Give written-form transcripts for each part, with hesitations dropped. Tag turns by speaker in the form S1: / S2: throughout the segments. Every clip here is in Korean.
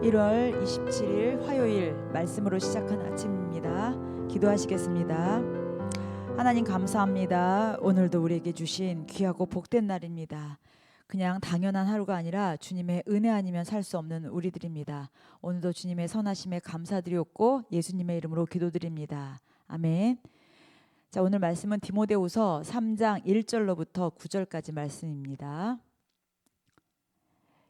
S1: 1월 27일 화요일 말씀으로 시작한 아침입니다. 기도하시겠습니다. 하나님 감사합니다. 오늘도 우리에게 주신 귀하고 복된 날입니다. 그냥 당연한 하루가 아니라 주님의 은혜 아니면 살 수 없는 우리들입니다. 오늘도 주님의 선하심에 감사드리옵고 예수님의 이름으로 기도드립니다. 아멘. 자, 오늘 말씀은 디모데후서 3장 1절로부터 9절까지 말씀입니다.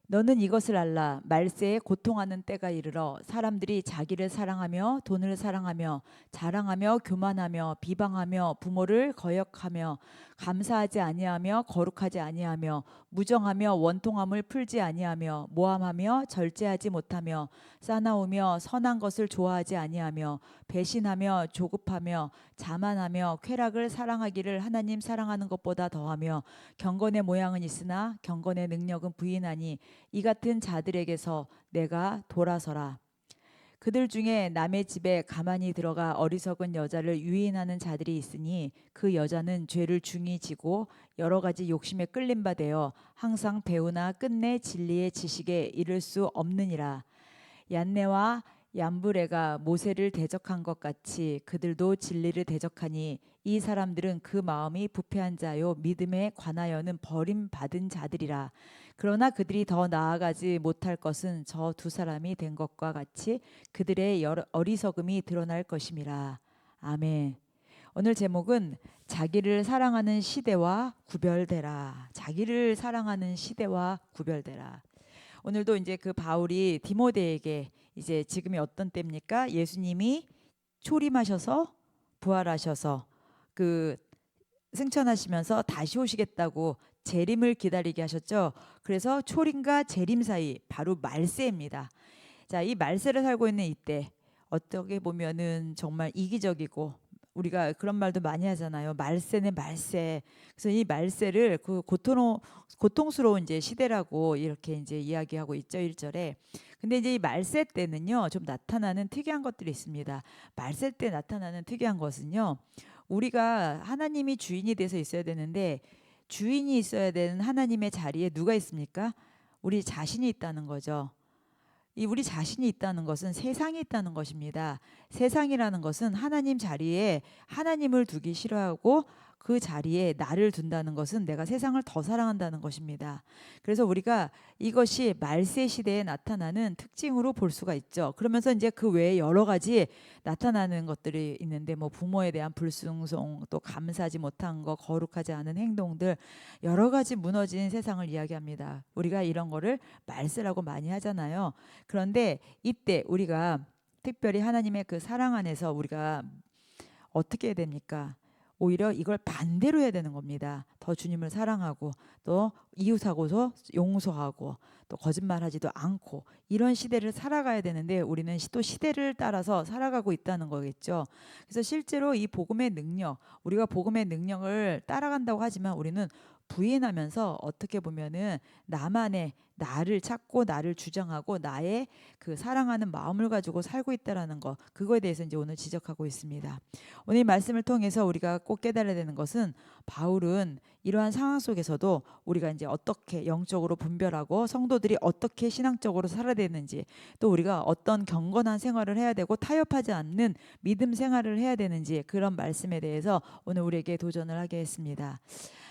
S1: 너는 이것을 알라. 말세에 고통하는 때가 이르러 사람들이 자기를 사랑하며 돈을 사랑하며 자랑하며 교만하며 비방하며 부모를 거역하며 감사하지 아니하며 거룩하지 아니하며 무정하며 원통함을 풀지 아니하며 모함하며 절제하지 못하며 싸나우며 선한 것을 좋아하지 아니하며 배신하며 조급하며 자만하며 쾌락을 사랑하기를 하나님 사랑하는 것보다 더하며 경건의 모양은 있으나 경건의 능력은 부인하니 이 같은 자들에게서 내가 돌아서라. 그들 중에 남의 집에 가만히 들어가 어리석은 여자를 유인하는 자들이 있으니 그 여자는 죄를 중히 지고 여러 가지 욕심에 끌린 바 되어 항상 배우나 끝내 진리의 지식에 이를 수 없느니라. 얀네와 얀브레가 모세를 대적한 것 같이 그들도 진리를 대적하니 이 사람들은 그 마음이 부패한 자요 믿음에 관하여는 버림받은 자들이라. 그러나 그들이 더 나아가지 못할 것은 저 두 사람이 된 것과 같이 그들의 어리석음이 드러날 것임이라. 아멘. 오늘 제목은 자기를 사랑하는 시대와 구별되라. 자기를 사랑하는 시대와 구별되라. 오늘도 이제 그 바울이 디모데에게 이제 지금이 어떤 때입니까? 예수님이 초림하셔서 부활하셔서 그 승천하시면서 다시 오시겠다고 재림을 기다리게 하셨죠. 그래서 초림과 재림 사이 바로 말세입니다. 자, 이 말세를 살고 있는 이때 어떻게 보면은 정말 이기적이고 우리가 그런 말도 많이 하잖아요. 말세네 말세. 그래서 이 말세를 그 고통스러운 이제 시대라고 이렇게 이제 이야기하고 있죠. 1절에. 근데 이제 이 말세 때는요. 좀 나타나는 특이한 것들이 있습니다. 말세 때 나타나는 특이한 것은요. 우리가 하나님이 주인이 돼서 있어야 되는데 주인이 있어야 되는 하나님의 자리에 누가 있습니까? 우리 자신이 있다는 거죠. 이 우리 자신이 있다는 것은 세상이 있다는 것입니다. 세상이라는 것은 하나님 자리에 하나님을 두기 싫어하고 그 자리에 나를 둔다는 것은 내가 세상을 더 사랑한다는 것입니다. 그래서 우리가 이것이 말세 시대에 나타나는 특징으로 볼 수가 있죠. 그러면서 이제 그 외에 여러 가지 나타나는 것들이 있는데 뭐 부모에 대한 불순종, 또 감사하지 못한 거, 거룩하지 않은 행동들 여러 가지 무너진 세상을 이야기합니다. 우리가 이런 거를 말세라고 많이 하잖아요. 그런데 이때 우리가 특별히 하나님의 그 사랑 안에서 우리가 어떻게 해야 됩니까? 오히려 이걸 반대로 해야 되는 겁니다. 더 주님을 사랑하고 또 이웃하고서 용서하고 또 거짓말하지도 않고 이런 시대를 살아가야 되는데 우리는 또 시대를 따라서 살아가고 있다는 거겠죠. 그래서 실제로 이 복음의 능력, 우리가 복음의 능력을 따라간다고 하지만 우리는 부인하면서 어떻게 보면은 나만의 나를 찾고 나를 주장하고 나의 그 사랑하는 마음을 가지고 살고 있다라는 거, 그거에 대해서 이제 오늘 지적하고 있습니다. 오늘 이 말씀을 통해서 우리가 꼭 깨달아야 되는 것은 바울은 이러한 상황 속에서도 우리가 이제 어떻게 영적으로 분별하고 성도들이 어떻게 신앙적으로 살아야 되는지, 또 우리가 어떤 경건한 생활을 해야 되고 타협하지 않는 믿음 생활을 해야 되는지, 그런 말씀에 대해서 오늘 우리에게 도전을 하게 했습니다.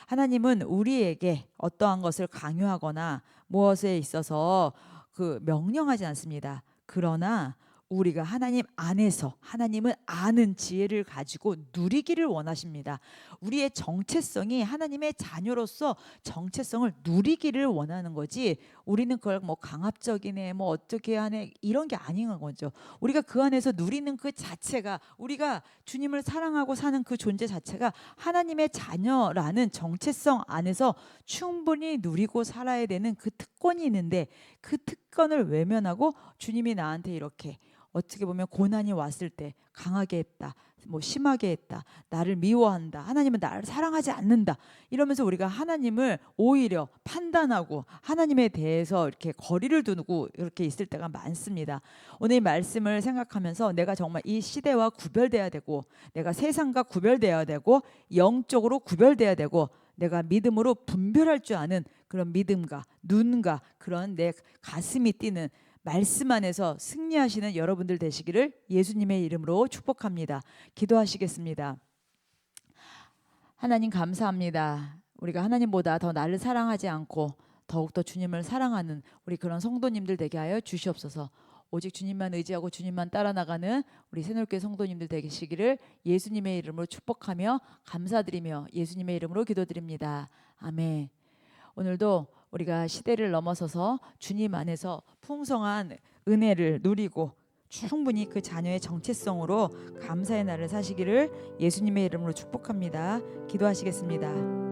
S1: 하나님은 우리에게 어떠한 것을 강요하거나 무엇에 있어서 그 명령하지 않습니다. 그러나 우리가 하나님 안에서 하나님을 아는 지혜를 가지고 누리기를 원하십니다. 우리의 정체성이 하나님의 자녀로서 정체성을 누리기를 원하는 거지, 우리는 그걸 뭐 강압적이네 뭐 어떻게 하네 이런 게 아닌 거죠. 우리가 그 안에서 누리는 그 자체가, 우리가 주님을 사랑하고 사는 그 존재 자체가 하나님의 자녀라는 정체성 안에서 충분히 누리고 살아야 되는 그 특권이 있는데, 그 특권을 외면하고 주님이 나한테 이렇게 어떻게 보면 고난이 왔을 때 강하게 했다, 뭐 심하게 했다, 나를 미워한다, 하나님은 나를 사랑하지 않는다 이러면서 우리가 하나님을 오히려 판단하고 하나님에 대해서 이렇게 거리를 두고 이렇게 있을 때가 많습니다. 오늘 이 말씀을 생각하면서 내가 정말 이 시대와 구별돼야 되고, 내가 세상과 구별돼야 되고, 영적으로 구별돼야 되고, 내가 믿음으로 분별할 줄 아는 그런 믿음과 눈과 그런 내 가슴이 뛰는 말씀 안에서 승리하시는 여러분들 되시기를 예수님의 이름으로 축복합니다. 기도하시겠습니다. 하나님 감사합니다. 우리가 하나님보다 더 나를 사랑하지 않고 더욱더 주님을 사랑하는 우리 그런 성도님들 되게 하여 주시옵소서. 오직 주님만 의지하고 주님만 따라 나가는 우리 새누리교회 성도님들 되시기를 예수님의 이름으로 축복하며 감사드리며 예수님의 이름으로 기도드립니다. 아멘. 오늘도 우리가 시대를 넘어서서 주님 안에서 풍성한 은혜를 누리고 충분히 그 자녀의 정체성으로 감사의 날을 사시기를 예수님의 이름으로 축복합니다. 기도하시겠습니다.